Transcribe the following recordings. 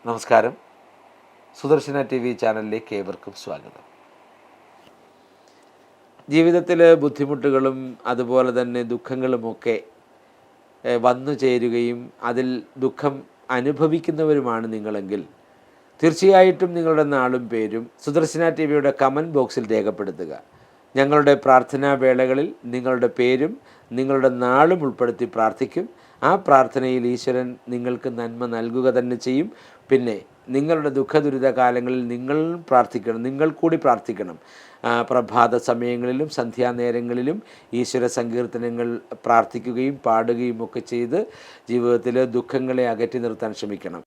നമസ്കാരം. സുദർശന TV ചാനലിലേക്ക് ഏവർക്കും സ്വാഗതം. ജീവിതത്തിലെ ബുദ്ധിമുട്ടുകളും അതുപോലെ തന്നെ ദുഃഖങ്ങളുമൊക്കെ വന്നു ചേരുകയും അതിൽ ദുഃഖം അനുഭവിക്കുന്നവരുമാണ് നിങ്ങളെങ്കിൽ തീർച്ചയായിട്ടും നിങ്ങളുടെ നാളും പേരും സുദർശന TVയുടെ കമൻറ്റ് ബോക്സിൽ രേഖപ്പെടുത്തുക. ഞങ്ങളുടെ പ്രാർത്ഥനാ വേളകളിൽ നിങ്ങളുടെ പേരും നിങ്ങളുടെ നാളും ഉൾപ്പെടുത്തി പ്രാർത്ഥിക്കും. ആ പ്രാർത്ഥനയിൽ ഈശ്വരൻ നിങ്ങൾക്ക് നന്മ നൽകുക തന്നെ ചെയ്യും. പിന്നെ നിങ്ങളുടെ ദുഃഖദുരിത കാലങ്ങളിൽ നിങ്ങൾ കൂടി പ്രാർത്ഥിക്കണം. പ്രഭാത സമയങ്ങളിലും സന്ധ്യാനേരങ്ങളിലും ഈശ്വര സങ്കീർത്തനങ്ങൾ പ്രാർത്ഥിക്കുകയും പാടുകയും ഒക്കെ ചെയ്ത് ജീവിതത്തിലെ ദുഃഖങ്ങളെ അകറ്റി നിർത്താൻ ശ്രമിക്കണം.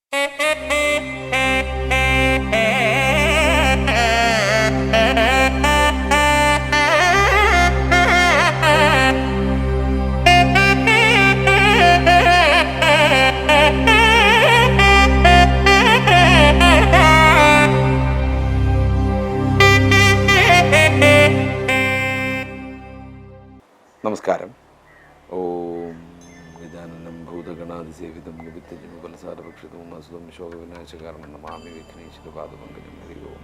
നമസ്കാരം. ഓം ഗജാനനം ഭൂതഗണാതിസേവിതം നിമിത്തജമുപലസാരഭക്ഷിതവും അസുതം ശോകവിനാശകാരണം നമാമി വിഘ്നേശ്വരപാദപങ്കജം. ഹരി ഓം.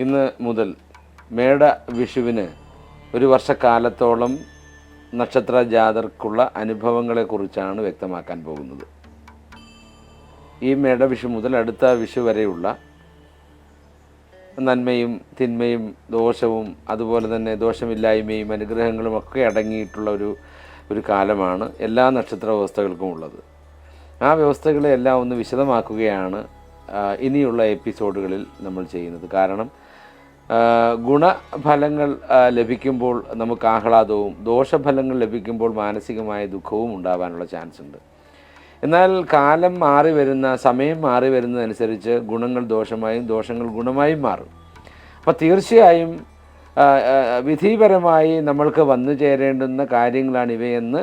ഇന്ന് മുതൽ മേട വിഷുവിന് ഒരു വർഷക്കാലത്തോളം നക്ഷത്ര ജാതർക്കുള്ള അനുഭവങ്ങളെക്കുറിച്ചാണ് വ്യക്തമാക്കാൻ പോകുന്നത്. ഈ മേടവിഷു മുതൽ അടുത്ത വിഷു വരെയുള്ള നന്മയും തിന്മയും ദോഷവും അതുപോലെ തന്നെ ദോഷമില്ലായ്മയും അനുഗ്രഹങ്ങളും ഒക്കെ അടങ്ങിയിട്ടുള്ള ഒരു കാലമാണ് എല്ലാ നക്ഷത്ര വ്യവസ്ഥകൾക്കും ഉള്ളത്. ആ വ്യവസ്ഥകളെ എല്ലാം ഒന്ന് വിശദമാക്കുകയാണ് ഇനിയുള്ള എപ്പിസോഡുകളിൽ നമ്മൾ ചെയ്യുന്നത്. കാരണം ഗുണഫലങ്ങൾ ലഭിക്കുമ്പോൾ നമുക്ക് ആഹ്ലാദവും ദോഷഫലങ്ങൾ ലഭിക്കുമ്പോൾ മാനസികമായ ദുഃഖവും ഉണ്ടാവാനുള്ള ചാൻസ് ഉണ്ട്. എന്നാൽ കാലം മാറി വരുന്ന സമയം മാറി വരുന്നതനുസരിച്ച് ഗുണങ്ങൾ ദോഷമായും ദോഷങ്ങൾ ഗുണമായും മാറും. അപ്പോൾ തീർച്ചയായും വിധിപരമായി നമ്മൾക്ക് വന്നു ചേരേണ്ടുന്ന കാര്യങ്ങളാണ് ഇവയെന്ന്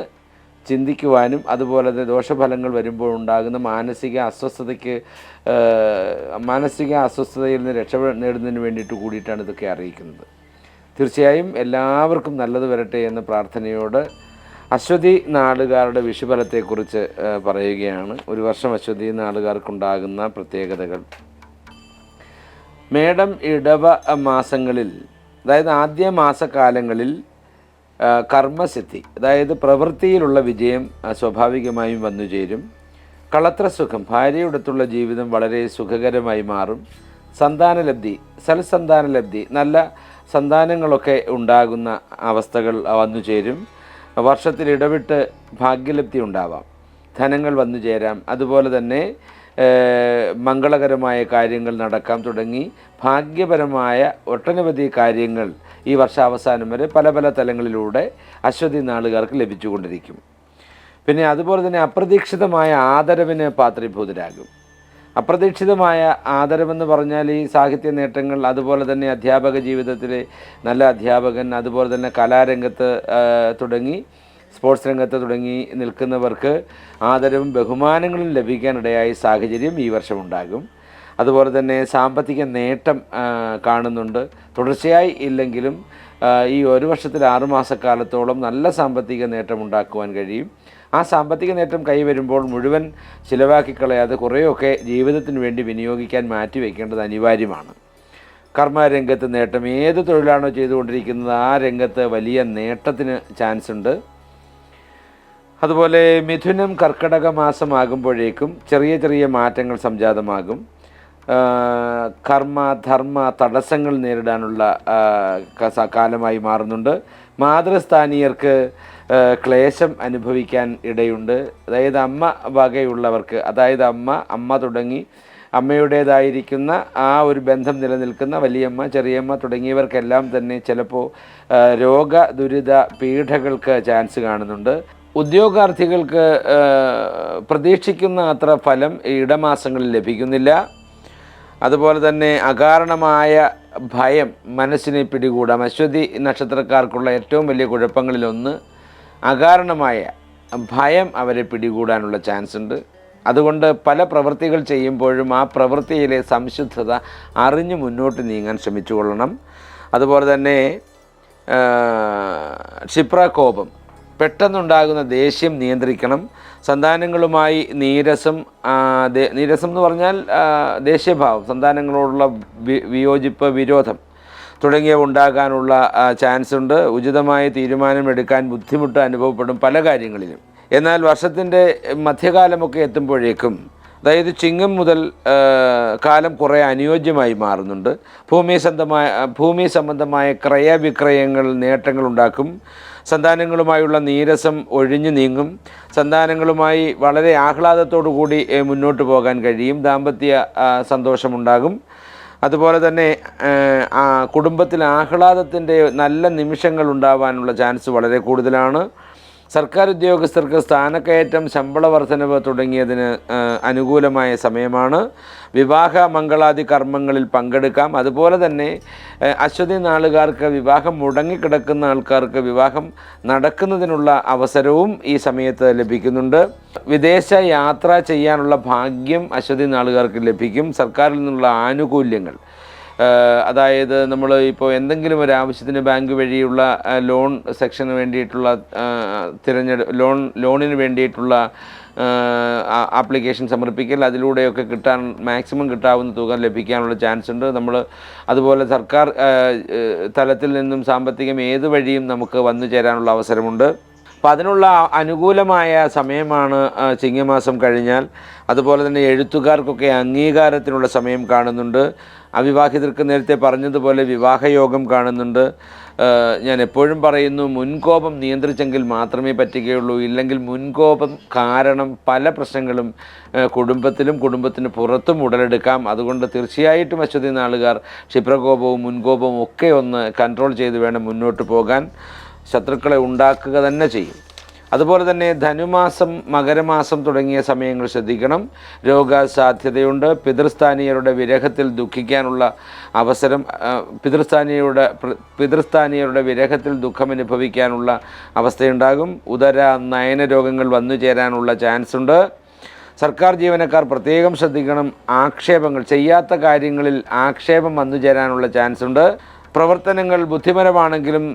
ചിന്തിക്കുവാനും അതുപോലെ തന്നെ ദോഷഫലങ്ങൾ വരുമ്പോൾ ഉണ്ടാകുന്ന മാനസിക അസ്വസ്ഥതയിൽ നിന്ന് നേടുന്നതിന് വേണ്ടിയിട്ട് കൂടിയിട്ടാണ് ഇതൊക്കെ അറിയിക്കുന്നത്. തീർച്ചയായും എല്ലാവർക്കും നല്ലത് വരട്ടെ എന്ന പ്രാർത്ഥനയോട് അശ്വതി നാളുകാരുടെ വിഷുഫലത്തെക്കുറിച്ച് പറയുകയാണ്. ഒരു വർഷം അശ്വതി നാളുകാർക്കുണ്ടാകുന്ന പ്രത്യേകതകൾ. മേടം ഇടവ മാസങ്ങളിൽ, അതായത് ആദ്യ മാസക്കാലങ്ങളിൽ കർമ്മസിദ്ധി, അതായത് പ്രവൃത്തിയിലുള്ള വിജയം സ്വാഭാവികമായും വന്നു ചേരും. കളത്രസുഖം, ഭാര്യയോടൊത്തുള്ള ജീവിതം വളരെ സുഖകരമായി മാറും. സന്താനലബ്ധി, സൽസന്താനലബ്ധി, നല്ല സന്താനങ്ങളൊക്കെ ഉണ്ടാകുന്ന അവസ്ഥകൾ വന്നു ചേരും. വർഷത്തിൽ ഇടവിട്ട് ഭാഗ്യലബ്ധി ഉണ്ടാവാം, ധനങ്ങൾ വന്നു ചേരാം, അതുപോലെ തന്നെ മംഗളകരമായ കാര്യങ്ങൾ നടക്കാം തുടങ്ങി ഭാഗ്യപരമായ ഒട്ടനവധി കാര്യങ്ങൾ ഈ വർഷാവസാനം വരെ പല പല തലങ്ങളിലൂടെ അശ്വതി നാളുകാർക്ക് ലഭിച്ചുകൊണ്ടിരിക്കും. പിന്നെ അതുപോലെ തന്നെ അപ്രതീക്ഷിതമായ ആദരവിന് പാത്രീഭൂതരാകും. അപ്രതീക്ഷിതമായ ആദരവെന്ന് പറഞ്ഞാൽ ഈ സാഹിത്യ നേട്ടങ്ങൾ, അതുപോലെ തന്നെ അധ്യാപക ജീവിതത്തിലെ നല്ല അധ്യാപകൻ, അതുപോലെ തന്നെ കലാരംഗത്ത് തുടങ്ങി സ്പോർട്സ് രംഗത്ത് തുടങ്ങി നിൽക്കുന്നവർക്ക് ആദരവും ബഹുമാനങ്ങളും ലഭിക്കാനിടയായ സാഹചര്യം ഈ വർഷമുണ്ടാകും. അതുപോലെ തന്നെ സാമ്പത്തിക നേട്ടം കാണുന്നുണ്ട്. തുടർച്ചയായി ഇല്ലെങ്കിലും ഈ ഒരു വർഷത്തിൽ 6 മാസക്കാലത്തോളം നല്ല സാമ്പത്തിക നേട്ടം ഉണ്ടാക്കുവാൻ കഴിയും. ആ സാമ്പത്തിക നേട്ടം കൈവരുമ്പോൾ മുഴുവൻ ചിലവാക്കിക്കളയാതെ കുറേയൊക്കെ ജീവിതത്തിന് വേണ്ടി വിനിയോഗിക്കാൻ മാറ്റിവെക്കേണ്ടത് അനിവാര്യമാണ്. കർമ്മരംഗത്ത് നേട്ടം, ഏത് തൊഴിലാണോ ചെയ്തുകൊണ്ടിരിക്കുന്നത് ആ രംഗത്ത് വലിയ നേട്ടത്തിന് ചാൻസ് ഉണ്ട്. അതുപോലെ മിഥുനം കർക്കടക മാസമാകുമ്പോഴേക്കും ചെറിയ ചെറിയ മാറ്റങ്ങൾ സംജാതമാകും. കർമ്മ ധർമ്മ തടസ്സങ്ങൾ നേരിടാനുള്ള കാലമായി മാറുന്നുണ്ട്. മാതൃസ്ഥാനീയർക്ക് ക്ലേശം അനുഭവിക്കാൻ ഇടയുണ്ട്. അതായത് അമ്മ വകയുള്ളവർക്ക്, അതായത് അമ്മ തുടങ്ങി അമ്മയുടേതായിരിക്കുന്ന ആ ഒരു ബന്ധം നിലനിൽക്കുന്ന വലിയമ്മ, ചെറിയമ്മ തുടങ്ങിയവർക്കെല്ലാം തന്നെ ചിലപ്പോൾ രോഗ ദുരിത പീഡകൾക്ക് ചാൻസ് കാണുന്നുണ്ട്. ഉദ്യോഗാർത്ഥികൾക്ക് പ്രതീക്ഷിക്കുന്ന അത്ര ഫലം ഇടമാസങ്ങളിൽ ലഭിക്കുന്നില്ല. അതുപോലെ തന്നെ അകാരണമായ ഭയം മനസ്സിനെ പിടികൂടാം. അശ്വതി നക്ഷത്രക്കാർക്കുള്ള ഏറ്റവും വലിയ കുഴപ്പങ്ങളിലൊന്ന് അകാരണമായ ഭയം അവരെ പിടികൂടാനുള്ള ചാൻസ് ഉണ്ട്. അതുകൊണ്ട് പല പ്രവൃത്തികൾ ചെയ്യുമ്പോഴും ആ പ്രവൃത്തിയിലെ സംശുദ്ധത അറിഞ്ഞ് മുന്നോട്ട് നീങ്ങാൻ ശ്രമിച്ചുകൊള്ളണം. അതുപോലെ തന്നെ ക്ഷിപ്രകോപം, പെട്ടെന്നുണ്ടാകുന്ന ദേഷ്യം നിയന്ത്രിക്കണം. സന്താനങ്ങളുമായി നീരസം എന്ന് പറഞ്ഞാൽ ദേഷ്യഭാവം, സന്താനങ്ങളോടുള്ള വിയോജിപ്പ്, വിരോധം തുടങ്ങിയവ ഉണ്ടാകാനുള്ള ചാൻസ് ഉണ്ട്. ഉചിതമായ തീരുമാനമെടുക്കാൻ ബുദ്ധിമുട്ട് അനുഭവപ്പെടും പല കാര്യങ്ങളിലും. എന്നാൽ വർഷത്തിൻ്റെ മധ്യകാലമൊക്കെ എത്തുമ്പോഴേക്കും, അതായത് ചിങ്ങം മുതൽ കാലം കുറേ അനുയോജ്യമായി മാറുന്നുണ്ട്. ഭൂമി സംബന്ധമായ ക്രയവിക്രയങ്ങൾ നേട്ടങ്ങളുണ്ടാക്കും. സന്താനങ്ങളുമായുള്ള നീരസം ഒഴിഞ്ഞു നീങ്ങും. സന്താനങ്ങളുമായി വളരെ ആഹ്ലാദത്തോടു കൂടി മുന്നോട്ട് പോകാൻ കഴിയും. ദാമ്പത്യ സന്തോഷമുണ്ടാകും. അതുപോലെ തന്നെ കുടുംബത്തിൽ ആഹ്ലാദത്തിൻ്റെ നല്ല നിമിഷങ്ങൾ ഉണ്ടാവാനുള്ള ചാൻസ് വളരെ കൂടുതലാണ്. സർക്കാർ ഉദ്യോഗസ്ഥർക്ക് സ്ഥാനക്കയറ്റം, ശമ്പള വർധനവ് തുടങ്ങിയതിന് അനുകൂലമായ സമയമാണ്. വിവാഹ മംഗളാദി കർമ്മങ്ങളിൽ പങ്കെടുക്കാം. അതുപോലെ തന്നെ അശ്വതി നാളുകാർക്ക്, വിവാഹം മുടങ്ങിക്കിടക്കുന്ന ആൾക്കാർക്ക് വിവാഹം നടക്കുന്നതിനുള്ള അവസരവും ഈ സമയത്ത് ലഭിക്കുന്നുണ്ട്. വിദേശ യാത്ര ചെയ്യാനുള്ള ഭാഗ്യം അശ്വതി നാളുകാർക്ക് ലഭിക്കും. സർക്കാരിൽ നിന്നുള്ള ആനുകൂല്യങ്ങൾ, അതായത് നമ്മൾ ഇപ്പോൾ എന്തെങ്കിലും ഒരു ആവശ്യത്തിന് ബാങ്ക് വഴിയുള്ള ലോൺ സെക്ഷന് വേണ്ടിയിട്ടുള്ള ലോണിന് വേണ്ടിയിട്ടുള്ള ആപ്ലിക്കേഷൻ സമർപ്പിക്കൽ, അതിലൂടെയൊക്കെ മാക്സിമം കിട്ടാവുന്ന തുക ലഭിക്കാനുള്ള ചാൻസ് ഉണ്ട്. അതുപോലെ സർക്കാർ തലത്തിൽ നിന്നും സാമ്പത്തികം ഏത് വഴിയും നമുക്ക് വന്നു ചേരാനുള്ള അവസരമുണ്ട്. അപ്പം അതിനുള്ള അനുകൂലമായ സമയമാണ് ചിങ്ങമാസം കഴിഞ്ഞാൽ. അതുപോലെ തന്നെ എഴുത്തുകാർക്കൊക്കെ അംഗീകാരത്തിനുള്ള സമയം കാണുന്നുണ്ട്. അവിവാഹിതർക്ക് നേരത്തെ പറഞ്ഞതുപോലെ വിവാഹയോഗം കാണുന്നുണ്ട്. ഞാൻ എപ്പോഴും പറയുന്നു, മുൻകോപം നിയന്ത്രിച്ചെങ്കിൽ മാത്രമേ പറ്റുകയുള്ളൂ. ഇല്ലെങ്കിൽ മുൻകോപം കാരണം പല പ്രശ്നങ്ങളും കുടുംബത്തിലും കുടുംബത്തിന് പുറത്തും ഉടലെടുക്കാം. അതുകൊണ്ട് തീർച്ചയായിട്ടും അശ്വതി നാളുകാർ ക്ഷിപ്രകോപവും മുൻകോപവും ഒക്കെ ഒന്ന് കൺട്രോൾ ചെയ്ത് വേണം മുന്നോട്ട് പോകാൻ. ശത്രുക്കളെ ഉണ്ടാക്കുക തന്നെ ചെയ്യും. അതുപോലെ തന്നെ ധനുമാസം, മകരമാസം തുടങ്ങിയ സമയങ്ങൾ ശ്രദ്ധിക്കണം. രോഗസാധ്യതയുണ്ട്. പിതൃസ്ഥാനീയരുടെ വിരഹത്തിൽ ദുഃഖിക്കാനുള്ള അവസരം, പിതൃസ്ഥാനീയരുടെ വിരഹത്തിൽ ദുഃഖമനുഭവിക്കാനുള്ള അവസ്ഥയുണ്ടാകും. ഉദര നയന രോഗങ്ങൾ വന്നു ചേരാനുള്ള ചാൻസ് ഉണ്ട്. സർക്കാർ ജീവനക്കാർ പ്രത്യേകം ശ്രദ്ധിക്കണം. ആക്ഷേപങ്ങൾ, ചെയ്യാത്ത കാര്യങ്ങളിൽ ആക്ഷേപം വന്നു ചേരാനുള്ള ചാൻസ് ഉണ്ട്. പ്രവർത്തനങ്ങൾ ബുദ്ധിപരമാണെങ്കിലും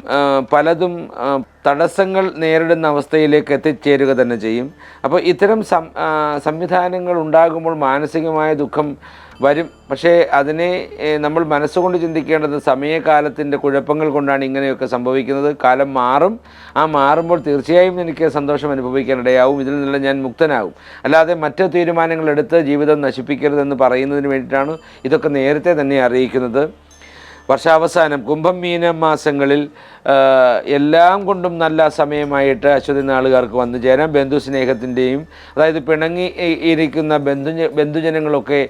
പലതും തടസ്സങ്ങൾ നേരിടുന്ന അവസ്ഥയിലേക്ക് എത്തിച്ചേരുക തന്നെ ചെയ്യും. അപ്പോൾ ഇത്തരം സംവിധാനങ്ങൾ ഉണ്ടാകുമ്പോൾ മാനസികമായ ദുഃഖം വരും. പക്ഷേ അതിനെ നമ്മൾ മനസ്സുകൊണ്ട് ചിന്തിക്കേണ്ടത് സമയകാലത്തിൻ്റെ കുഴപ്പങ്ങൾ കൊണ്ടാണ് ഇങ്ങനെയൊക്കെ സംഭവിക്കുന്നത്. കാലം മാറും. ആ മാറുമ്പോൾ തീർച്ചയായും എനിക്ക് സന്തോഷം അനുഭവിക്കാനിടയാവും. ഇതിൽ നിന്നെല്ലാം ഞാൻ മുക്തനാകും. അല്ലാതെ മറ്റ് തീരുമാനങ്ങൾ എടുത്ത് ജീവിതം നശിപ്പിക്കരുതെന്ന് പറയുന്നതിന് വേണ്ടിയിട്ടാണ് ഇതൊക്കെ നേരത്തെ തന്നെ അറിയിക്കുന്നത്. വർഷാവസാനം കുംഭം മീനം മാസങ്ങളിൽ എല്ലാം കൊണ്ടും നല്ല സമയമായിട്ട് അശ്വതി നാളുകാർക്ക് വന്നു ചേരാം. ബന്ധുസ്നേഹത്തിൻ്റെയും, അതായത് പിണങ്ങി ഇരിക്കുന്ന ബന്ധുജനങ്ങളൊക്കെ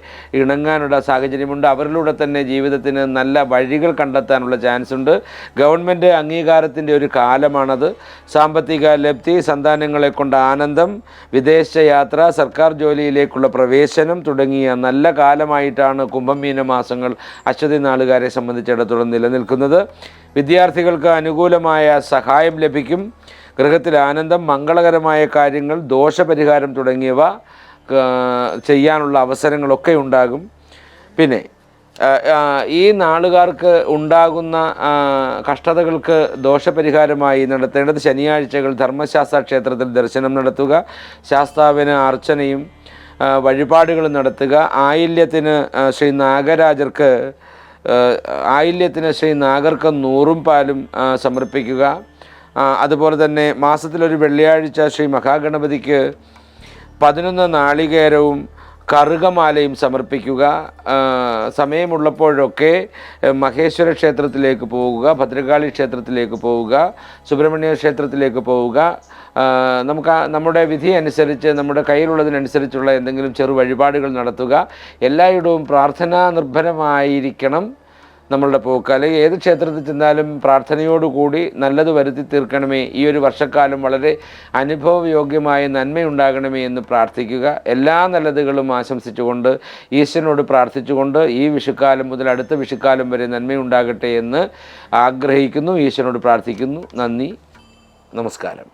ഇണങ്ങാനുള്ള സാഹചര്യമുണ്ട്. അവരിലൂടെ തന്നെ ജീവിതത്തിന് നല്ല വഴികൾ കണ്ടെത്താനുള്ള ചാൻസ് ഉണ്ട്. ഗവൺമെൻറ് അംഗീകാരത്തിൻ്റെ ഒരു കാലമാണത്. സാമ്പത്തിക ലബ്ധി, സന്താനങ്ങളെ കൊണ്ട് ആനന്ദം, വിദേശ യാത്ര, സർക്കാർ ജോലിയിലേക്കുള്ള പ്രവേശനം തുടങ്ങിയ നല്ല കാലമായിട്ടാണ് കുംഭം മീന മാസങ്ങൾ അശ്വതി നാളുകാരെ സംബന്ധിച്ചിടത്തോളം നിലനിൽക്കുന്നത്. വിദ്യാർത്ഥികൾക്ക് അനുകൂലമായ സഹായം ലഭിക്കും. ഗൃഹത്തിൽ ആനന്ദം, മംഗളകരമായ കാര്യങ്ങൾ, ദോഷപരിഹാരം തുടങ്ങിയവ ചെയ്യാനുള്ള അവസരങ്ങളൊക്കെ ഉണ്ടാകും. പിന്നെ ഈ നാളുകാർക്ക് ഉണ്ടാകുന്ന കഷ്ടതകൾക്ക് ദോഷപരിഹാരമായി നടത്തേണ്ടത് ശനിയാഴ്ചകൾ ധർമ്മശാസ്ത്ര ക്ഷേത്രത്തിൽ ദർശനം നടത്തുക, ശാസ്താവിന് അർച്ചനയും വഴിപാടുകളും നടത്തുക. ആയില്യത്തിന് ശ്രീ നാഗർക്ക് നൂറും പാലും സമർപ്പിക്കുക. അതുപോലെ തന്നെ മാസത്തിലൊരു വെള്ളിയാഴ്ച ശ്രീ മഹാഗണപതിക്ക് 11 നാളികേരവും കറുകമാലയും സമർപ്പിക്കുക. സമയമുള്ളപ്പോഴൊക്കെ മഹേശ്വര ക്ഷേത്രത്തിലേക്ക് പോവുക, ഭദ്രകാളി ക്ഷേത്രത്തിലേക്ക് പോവുക, സുബ്രഹ്മണ്യ ക്ഷേത്രത്തിലേക്ക് പോവുക. നമ്മുടെ വിധി അനുസരിച്ച്, നമ്മുടെ കയ്യിലുള്ളതിനനുസരിച്ചുള്ള എന്തെങ്കിലും ചെറു വഴിപാടുകൾ നടത്തുക. എല്ലായിടവും പ്രാർത്ഥനാ നിർഭരമായിരിക്കണം നമ്മളുടെ പോക്ക്. അല്ലെങ്കിൽ ഏത് ക്ഷേത്രത്തിൽ ചെന്നാലും പ്രാർത്ഥനയോടുകൂടി നല്ലത് വരുത്തി തീർക്കണമേ, ഈ ഒരു വർഷക്കാലം വളരെ അനുഭവയോഗ്യമായ നന്മയുണ്ടാകണമേ എന്ന് പ്രാർത്ഥിക്കുക. എല്ലാ നല്ലതുകളും ആശംസിച്ചുകൊണ്ട്, ഈശ്വരനോട് പ്രാർത്ഥിച്ചുകൊണ്ട് ഈ വിഷുക്കാലം മുതൽ അടുത്ത വിഷുക്കാലം വരെ നന്മയുണ്ടാകട്ടെ എന്ന് ആഗ്രഹിക്കുന്നു. ഈശ്വരനോട് പ്രാർത്ഥിക്കുന്നു. നന്ദി, നമസ്കാരം.